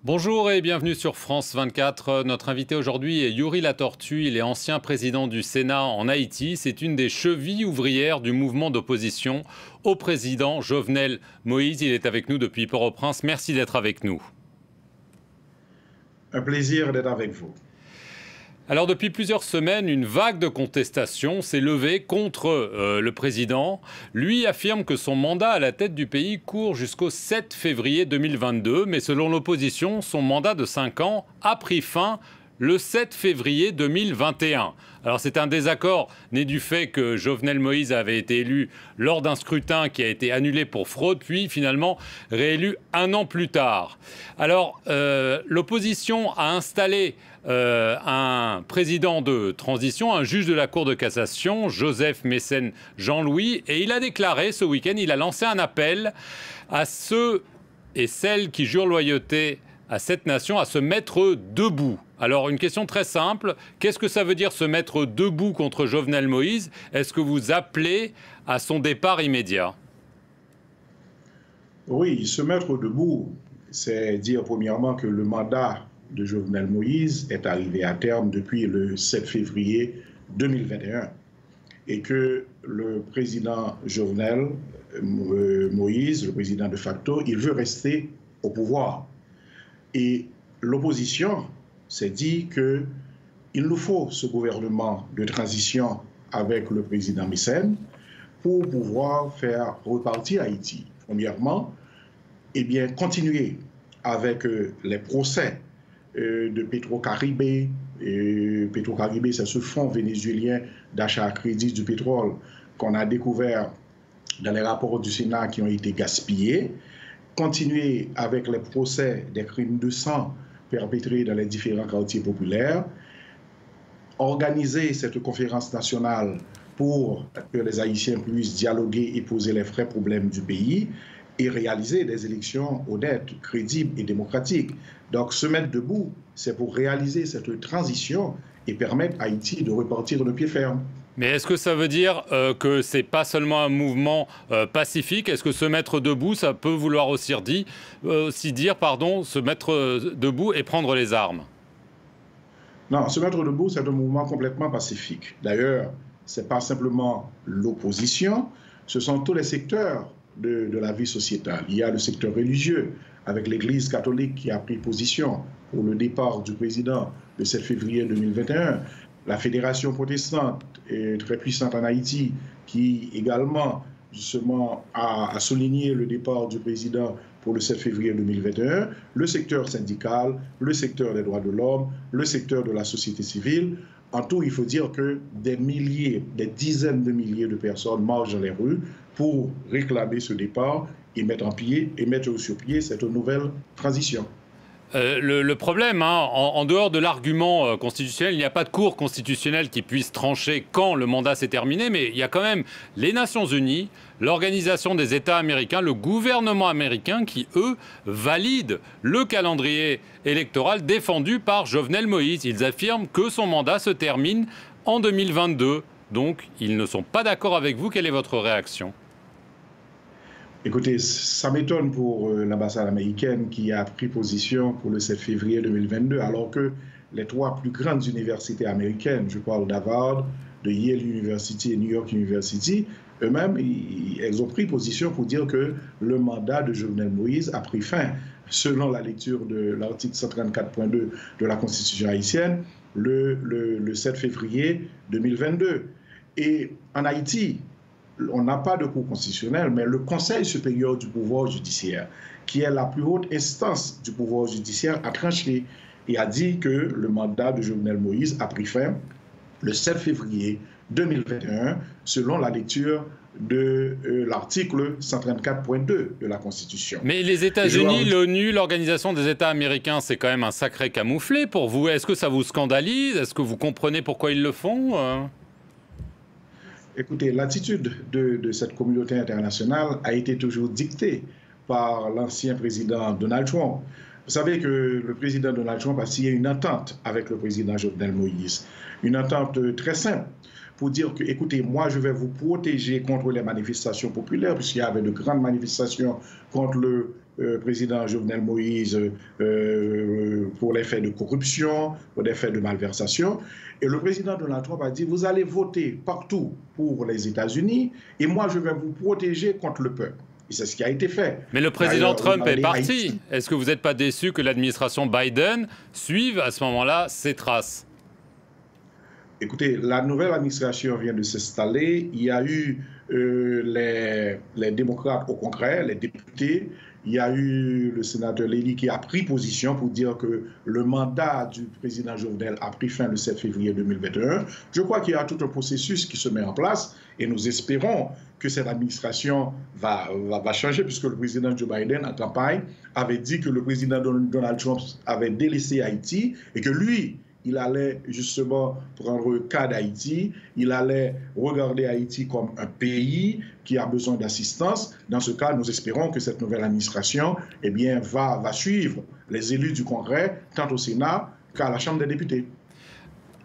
Bonjour et bienvenue sur France 24. Notre invité aujourd'hui est Yuri Latortue. Il est ancien président du Sénat en Haïti. C'est une des chevilles ouvrières du mouvement d'opposition au président Jovenel Moïse. Il est avec nous depuis Port-au-Prince. Merci d'être avec nous. Un plaisir d'être avec vous. Alors depuis plusieurs semaines, une vague de contestation s'est levée contre le président. Lui affirme que son mandat à la tête du pays court jusqu'au 7 février 2022. Mais selon l'opposition, son mandat de 5 ans a pris fin le 7 février 2021. Alors c'est un désaccord né du fait que Jovenel Moïse avait été élu lors d'un scrutin qui a été annulé pour fraude, puis finalement réélu un an plus tard. Alors l'opposition a installé un président de transition, un juge de la Cour de cassation, Joseph Mécène Jean-Louis, et il a déclaré ce week-end, il a lancé un appel à ceux et celles qui jurent loyauté à cette nation à se mettre debout. Alors une question très simple, qu'est-ce que ça veut dire se mettre debout contre Jovenel Moïse? Est-ce que vous appelez à son départ immédiat? Oui, se mettre debout, c'est dire premièrement que le mandat de Jovenel Moïse est arrivé à terme depuis le 7 février 2021 et que le président Jovenel Moïse, le président de facto, il veut rester au pouvoir. Et l'opposition s'est dit qu'il nous faut ce gouvernement de transition avec le président Mécène pour pouvoir faire repartir Haïti. Premièrement, eh bien, continuer avec les procès de Petro-Caribé. Petro-Caribé, c'est ce fonds vénézuélien d'achat à crédit du pétrole qu'on a découvert dans les rapports du Sénat qui ont été gaspillés. Continuer avec les procès des crimes de sang perpétrés dans les différents quartiers populaires. Organiser cette conférence nationale pour que les Haïtiens puissent dialoguer et poser les vrais problèmes du pays et réaliser des élections honnêtes, crédibles et démocratiques. Donc, se mettre debout, c'est pour réaliser cette transition et permettre à Haïti de repartir de pied ferme. Mais est-ce que ça veut dire que ce n'est pas seulement un mouvement pacifique? Est-ce que se mettre debout, ça peut vouloir aussi dire se mettre debout et prendre les armes? Non, se mettre debout, c'est un mouvement complètement pacifique. D'ailleurs, ce n'est pas simplement l'opposition, ce sont tous les secteurs de la vie sociétale. Il y a le secteur religieux, avec l'Église catholique qui a pris position pour le départ du président le 7 février 2021. La Fédération protestante est très puissante en Haïti, qui également justement a souligné le départ du président pour le 7 février 2021, le secteur syndical, le secteur des droits de l'homme, le secteur de la société civile. En tout, il faut dire que des milliers, des dizaines de milliers de personnes marchent dans les rues pour réclamer ce départ et mettre sur pied cette nouvelle transition. Le problème, en dehors de l'argument constitutionnel, il n'y a pas de cour constitutionnelle qui puisse trancher quand le mandat s'est terminé, mais il y a quand même les Nations Unies, l'Organisation des États américains, le gouvernement américain qui, eux, valident le calendrier électoral défendu par Jovenel Moïse. Ils affirment que son mandat se termine en 2022. Donc, ils ne sont pas d'accord avec vous. Quelle est votre réaction ? Écoutez, ça m'étonne pour l'ambassade américaine qui a pris position pour le 7 février 2022, alors que les trois plus grandes universités américaines, je parle d'Harvard, de Yale University et New York University, eux-mêmes, ils ont pris position pour dire que le mandat de Jovenel Moïse a pris fin, selon la lecture de l'article 134.2 de la Constitution haïtienne, le 7 février 2022. Et en Haïti, on n'a pas de cour constitutionnelle, mais le Conseil supérieur du pouvoir judiciaire, qui est la plus haute instance du pouvoir judiciaire, a tranché et a dit que le mandat de Jovenel Moïse a pris fin le 7 février 2021, selon la lecture de l'article 134.2 de la Constitution. Mais les États-Unis, l'ONU, l'Organisation des États américains, c'est quand même un sacré camouflet pour vous. Est-ce que ça vous scandalise? Est-ce que vous comprenez pourquoi ils le font? Écoutez, l'attitude de cette communauté internationale a été toujours dictée par l'ancien président Donald Trump. Vous savez que le président Donald Trump a signé une entente avec le président Jovenel Moïse, une entente très simple. pour dire que, écoutez, moi, je vais vous protéger contre les manifestations populaires, puisqu'il y avait de grandes manifestations contre le président Jovenel Moïse pour les faits de corruption, pour des faits de malversation. Et le président Donald Trump a dit, vous allez voter partout pour les États-Unis, et moi, je vais vous protéger contre le peuple. Et c'est ce qui a été fait. Mais le président Trump est parti. Est-ce que vous n'êtes pas déçu que l'administration Biden suive à ce moment-là ses traces? Écoutez, la nouvelle administration vient de s'installer. Il y a eu les démocrates au Congrès, les députés. Il y a eu le sénateur Lely qui a pris position pour dire que le mandat du président Jovenel a pris fin le 7 février 2021. Je crois qu'il y a tout un processus qui se met en place et nous espérons que cette administration va changer, puisque le président Joe Biden, en campagne, avait dit que le président Donald Trump avait délaissé Haïti et que lui, il allait justement prendre le cas d'Haïti, il allait regarder Haïti comme un pays qui a besoin d'assistance. Dans ce cas, nous espérons que cette nouvelle administration va suivre les élus du Congrès, tant au Sénat qu'à la Chambre des députés.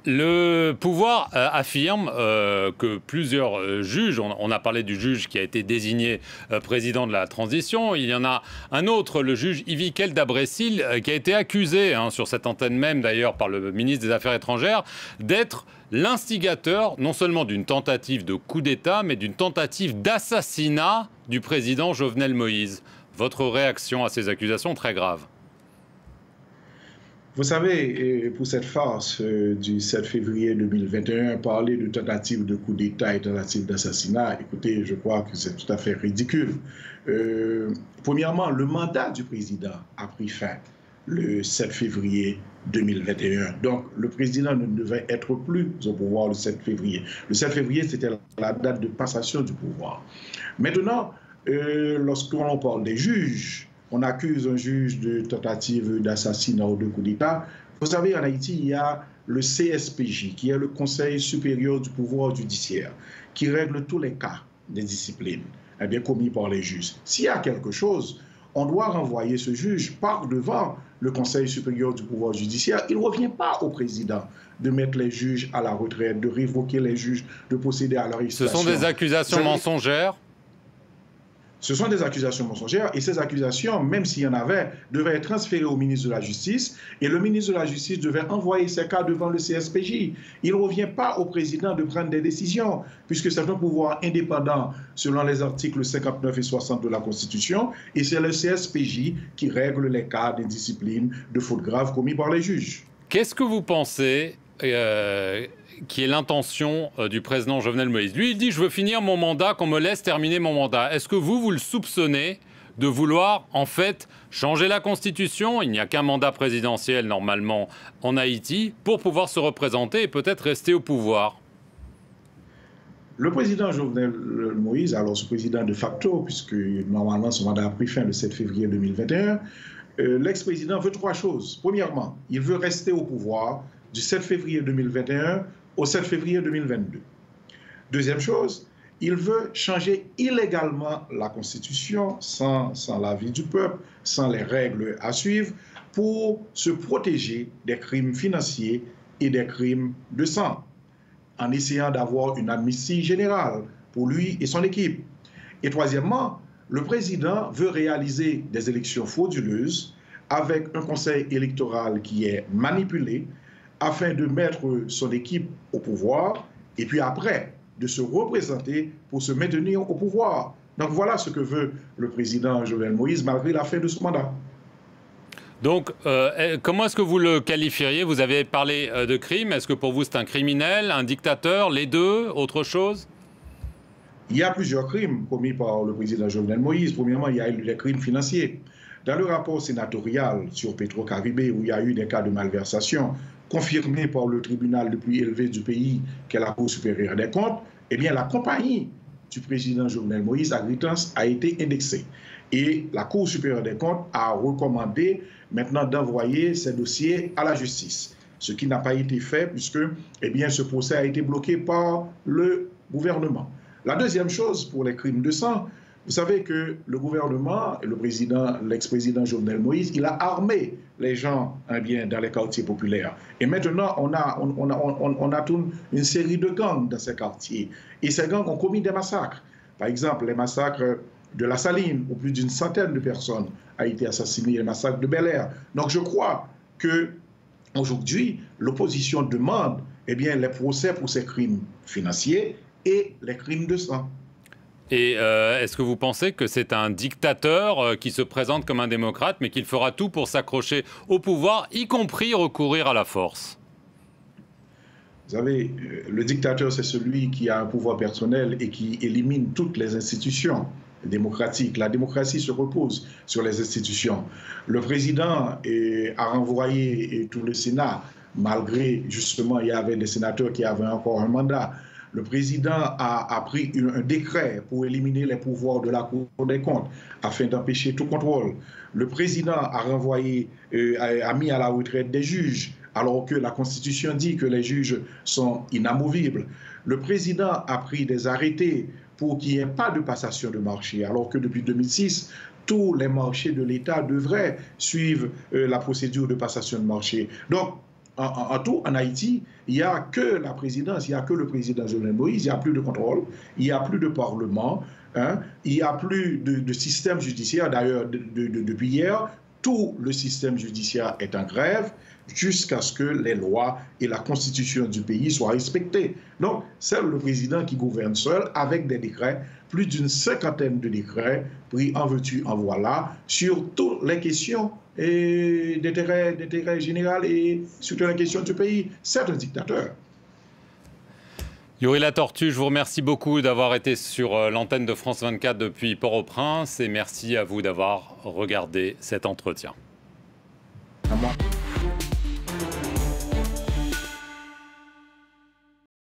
Le pouvoir affirme que plusieurs juges, on a parlé du juge qui a été désigné président de la transition, il y en a un autre, le juge Ivikel Dabrecil, qui a été accusé, sur cette antenne même d'ailleurs par le ministre des Affaires étrangères, d'être l'instigateur non seulement d'une tentative de coup d'État, mais d'une tentative d'assassinat du président Jovenel Moïse. Votre réaction à ces accusations très graves? Vous savez, pour cette farce du 7 février 2021, parler de tentative de coup d'État et tentative d'assassinat, écoutez, je crois que c'est tout à fait ridicule. Premièrement, le mandat du président a pris fin le 7 février 2021. Donc, le président ne devait être plus au pouvoir le 7 février. Le 7 février, c'était la date de passation du pouvoir. Maintenant, lorsqu'on parle des juges, on accuse un juge de tentative d'assassinat ou de coup d'État. Vous savez, en Haïti, il y a le CSPJ, qui est le Conseil supérieur du pouvoir judiciaire, qui règle tous les cas des disciplines commis par les juges. S'il y a quelque chose, on doit renvoyer ce juge par devant le Conseil supérieur du pouvoir judiciaire. Il ne revient pas au président de mettre les juges à la retraite, de révoquer les juges, de procéder à leur arrestation. Ce sont des accusations mensongères? Ce sont des accusations mensongères et ces accusations, même s'il y en avait, devaient être transférées au ministre de la Justice et le ministre de la Justice devait envoyer ces cas devant le CSPJ. Il ne revient pas au président de prendre des décisions puisque c'est un pouvoir indépendant selon les articles 59 et 60 de la Constitution et c'est le CSPJ qui règle les cas d'indiscipline, de fautes graves commis par les juges. Qu'est-ce que vous pensez qui est l'intention du président Jovenel Moïse? Lui, il dit « Je veux finir mon mandat, qu'on me laisse terminer mon mandat ». Est-ce que vous le soupçonnez de vouloir, en fait, changer la Constitution? Il n'y a qu'un mandat présidentiel, normalement, en Haïti, pour pouvoir se représenter et peut-être rester au pouvoir. Le président Jovenel Moïse, alors ce président de facto, puisque normalement son mandat a pris fin le 7 février 2021, l'ex-président veut trois choses. Premièrement, il veut rester au pouvoir du 7 février 2021 au 7 février 2022. Deuxième chose, il veut changer illégalement la Constitution sans l'avis du peuple, sans les règles à suivre, pour se protéger des crimes financiers et des crimes de sang, en essayant d'avoir une amnistie générale pour lui et son équipe. Et troisièmement, le président veut réaliser des élections frauduleuses avec un conseil électoral qui est manipulé, afin de mettre son équipe au pouvoir et puis après de se représenter pour se maintenir au pouvoir. Donc voilà ce que veut le président Jovenel Moïse malgré la fin de son mandat. Donc, comment est-ce que vous le qualifieriez? Vous avez parlé de crime. Est-ce que pour vous c'est un criminel, un dictateur, les deux, autre chose? Il y a plusieurs crimes commis par le président Jovenel Moïse. Premièrement, il y a eu des crimes financiers. Dans le rapport sénatorial sur Petro-Caribé, où il y a eu des cas de malversation, confirmé par le tribunal le plus élevé du pays, qu'est la Cour supérieure des comptes, eh bien, la compagnie du président Jovenel Moïse, Agritans, a été indexée. Et la Cour supérieure des comptes a recommandé maintenant d'envoyer ces dossiers à la justice. Ce qui n'a pas été fait puisque eh bien, ce procès a été bloqué par le gouvernement. La deuxième chose, pour les crimes de sang, Vous savez que le gouvernement, l'ex-président Jovenel Moïse, il a armé les gens dans les quartiers populaires. Et maintenant, on a toute une série de gangs dans ces quartiers. Et ces gangs ont commis des massacres. Par exemple, les massacres de la Saline, où plus d'une centaine de personnes ont été assassinées, les massacres de Bel-Air. Donc je crois qu'aujourd'hui, l'opposition demande les procès pour ces crimes financiers et les crimes de sang. Et est-ce que vous pensez que c'est un dictateur qui se présente comme un démocrate, mais qu'il fera tout pour s'accrocher au pouvoir, y compris recourir à la force? Vous savez, le dictateur, c'est celui qui a un pouvoir personnel et qui élimine toutes les institutions démocratiques. La démocratie se repose sur les institutions. Le président a renvoyé tout le Sénat, malgré, justement, il y avait des sénateurs qui avaient encore un mandat. Le président a pris un décret pour éliminer les pouvoirs de la Cour des comptes afin d'empêcher tout contrôle. Le président a mis à la retraite des juges, alors que la Constitution dit que les juges sont inamovibles. Le président a pris des arrêtés pour qu'il n'y ait pas de passation de marché, alors que depuis 2006, tous les marchés de l'État devraient suivre la procédure de passation de marché. Donc, en tout, en Haïti, il n'y a que la présidence, il n'y a que le président Jovenel Moïse, il n'y a plus de contrôle, il n'y a plus de parlement, il n'y a plus de système judiciaire. D'ailleurs, depuis hier, tout le système judiciaire est en grève jusqu'à ce que les lois et la constitution du pays soient respectées. Donc, c'est le président qui gouverne seul avec des décrets, plus d'une cinquantaine de décrets pris en veux-tu, en voilà, sur toutes les questions d'intérêt général et surtout la question du pays. C'est un dictateur. Yuri Latortue, je vous remercie beaucoup d'avoir été sur l'antenne de France 24 depuis Port-au-Prince et merci à vous d'avoir regardé cet entretien.